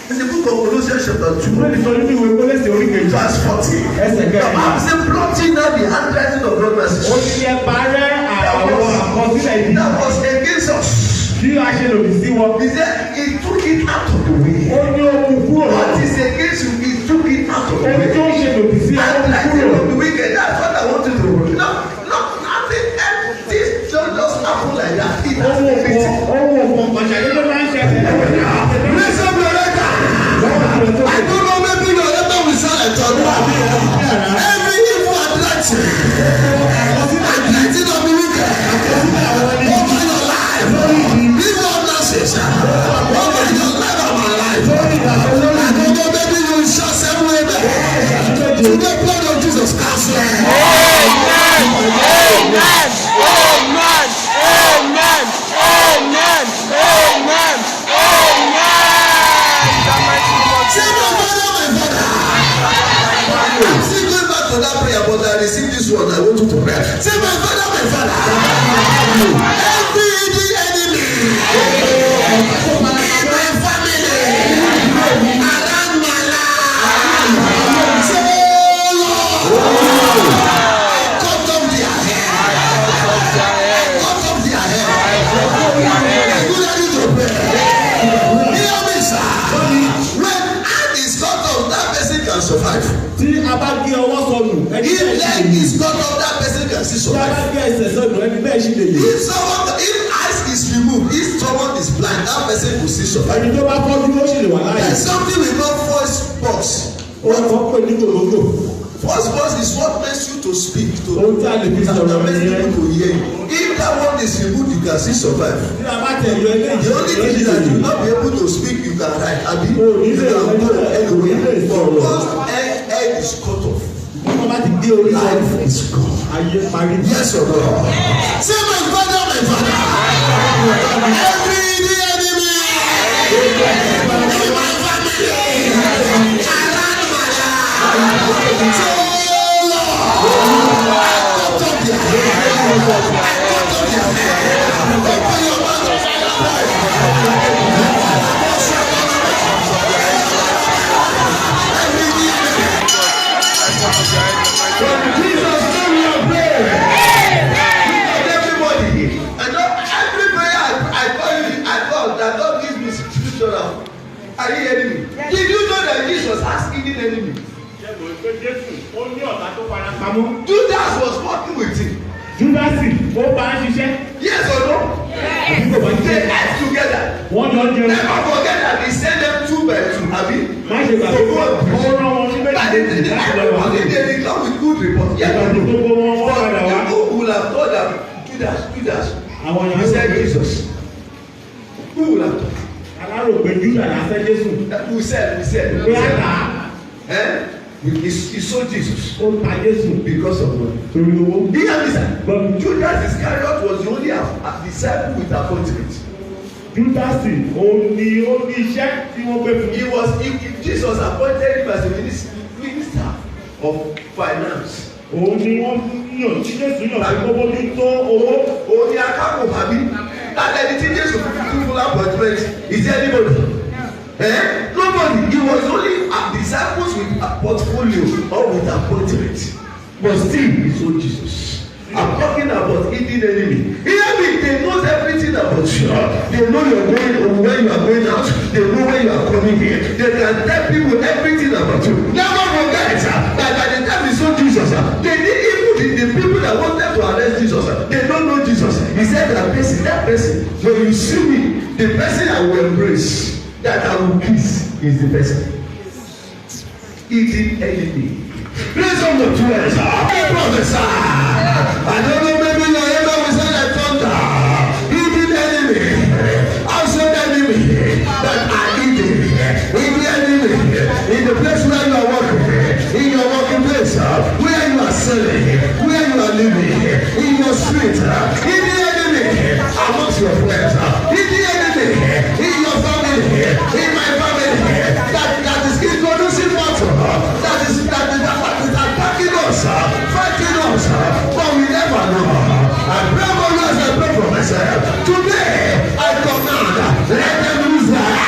In the book of Colossians chapter 2, verse 40, the Bible says, blotting out the handwriting of God message. That was against us. He said, he took it out of the way. What is against you, he took it out of the way. Handwriting of the wicked, that's what I want you to do. No, nothing. This don't just happen like that. It has been written. I don't know, maybe your letter will sound like every evil attraction of the wicked over your life, evil nonsense over your life and my life. I don't know, maybe you will shout somewhere there. To the blood of Jesus, cancel. Amen. Amen. Amen. Amen. Amen. Amen. I'm still going back to that prayer, but I received this one. I want you to pray. Say, my father, every enemy in my family, around my life, say, Lord, cut off their head. Cut off their head. Are you ready to pray? Hear me, sir. When hand is cut off, that person can survive. If leg is cut off, that person can still survive. If eyes is removed, if someone is blind, that person will still survive. There's something we call voice box. Voice box is what makes you to speak to that makes people to hear you. If that one is removed, you can still survive. The only thing is that you will not be able to speak, you can write. You can go anywhere. But once head is cut off, life is gone. Yes or no? Say, my father, every enemy in my family, around my life, so Lord, I cut off their head. Open your mouth. Jesus, everybody, I know every prayer I thought that God gives me scriptural. Are you hearing me? Did you know that Jesus has hidden enemy? Judas was working with him. Yes or no? Yes. They ate together. Never forget that he sent them 2 by 2. They come with good report. Yes or no? But who will have thought that Judas? He said Jesus. Who will have thought? We said. He saw Jesus because of what? But Judas Iscariot was the only disciple with appointment. If Jesus appointed him as a minister of finance. That anything Jesus full appointment is anybody? Nobody. He was only disciples with a portfolio or but still he sold Jesus. I'm talking about hidden enemy. Hear me, they know everything about you. They know you're going where you are going out. They know where you are coming here. They can tell people everything about you. Never forget that by the time they saw Jesus, they didn't even the people that wanted to arrest Jesus, they don't know Jesus. He said that person, when you see me, the person I will embrace, that I will kiss, is the person. Hidden enemy. Raise up the prayers. Prophesy. I don't know, maybe your ever will say like thunder. Hidden enemy. Outside enemy that are hidden. Hidden enemy. In the place where you are working. In your working place. Where you are selling. Where you are living. In your street. Hidden enemy. Amongst your friends. Hidden enemy. In your family. In my family. That is introducing water. That is attacking us, fighting us, but we never know. I pray for you as I pray for myself. Today, I command, let them lose their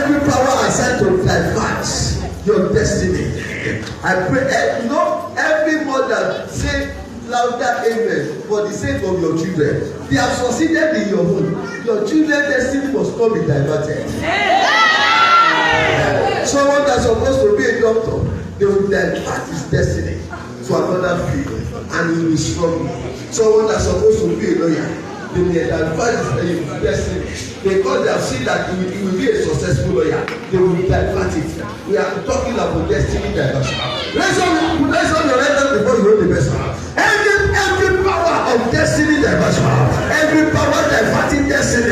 every power assigned to divert your destiny. I pray, every mother say louder amen for the sake of your children. They have succeeded in your home. Your children's destiny must not be diverted. Someone that's supposed to be a doctor, they will divert his destiny to another field and he will be strong. Someone that's supposed to be a lawyer, they may divert his destiny because they have seen that he will be a successful lawyer. They will divert it. We are talking about destiny diversion. Let's on your right hand before you hold the person. Every power of destiny diversion, every power diverting destiny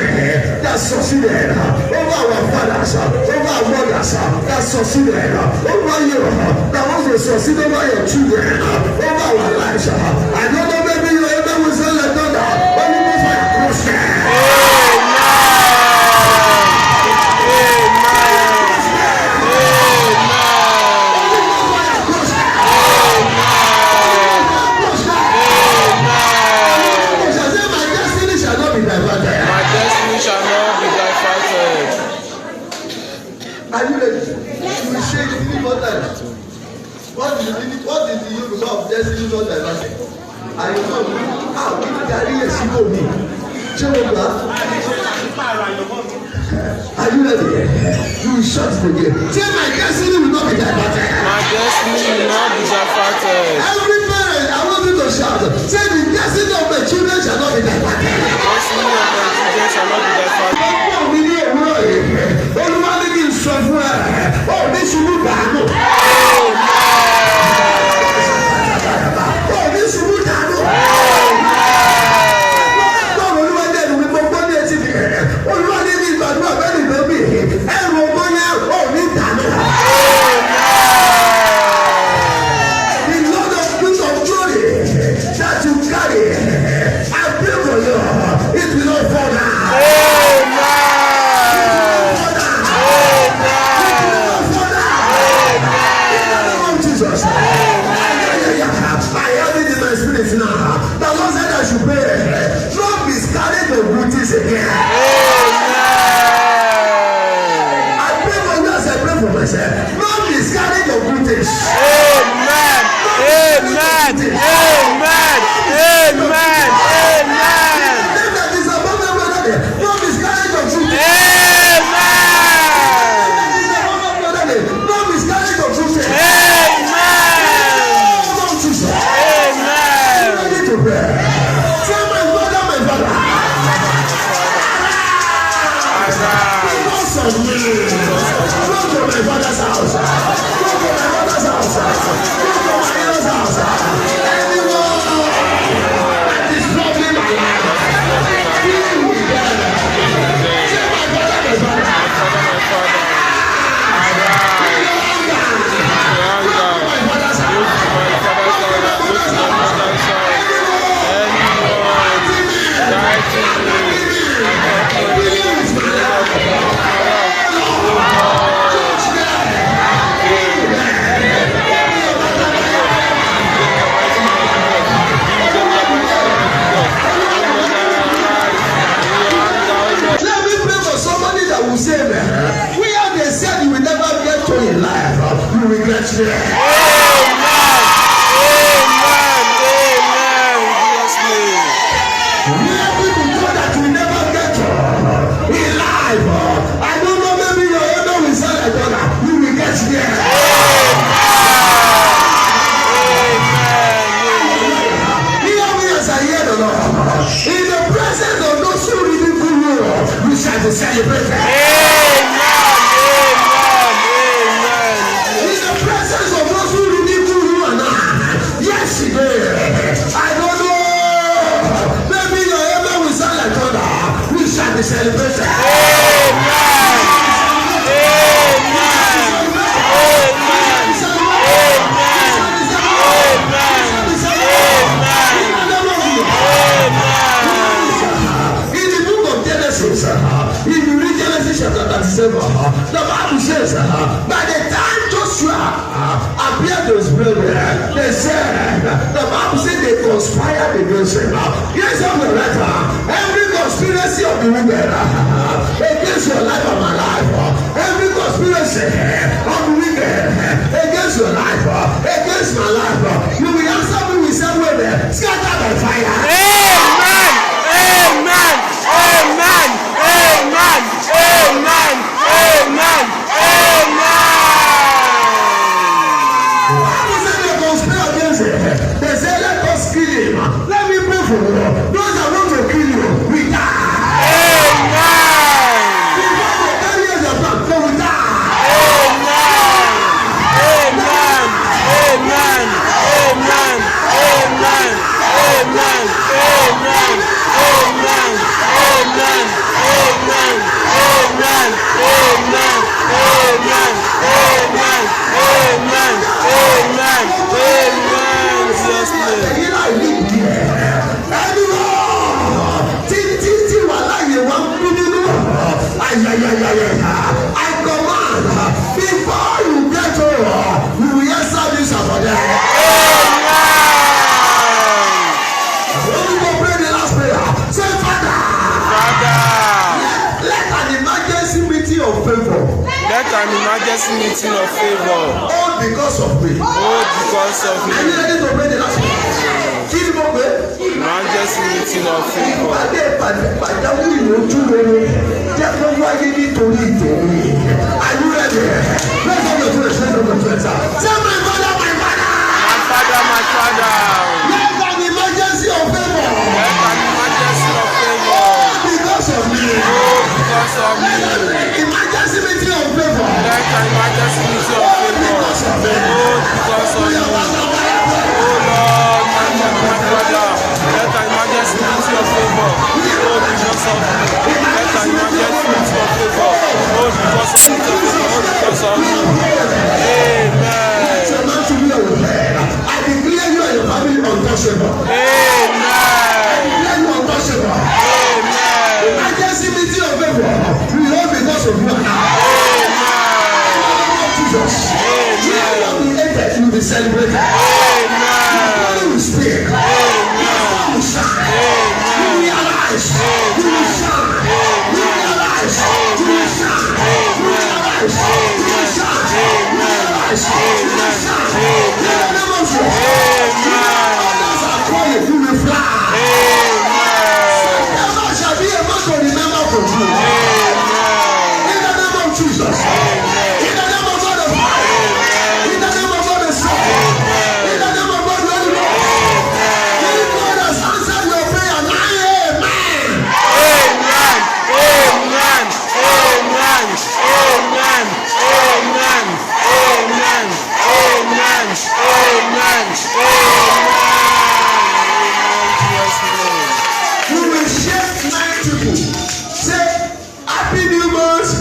that succeeded over our fathers, over our mothers, that succeeded over you, that wants to succeed over your children, over our lives. I don't know, maybe you ever will say like that, but you must have crossed. What is the use of destiny not diverted? I know how we carry a single me. Are you ready? You will shut the gate. Say my destiny will not be diverted. My destiny will not be diverted. Every parent, I Amen. We will share 9 people. Say, Happy New Month.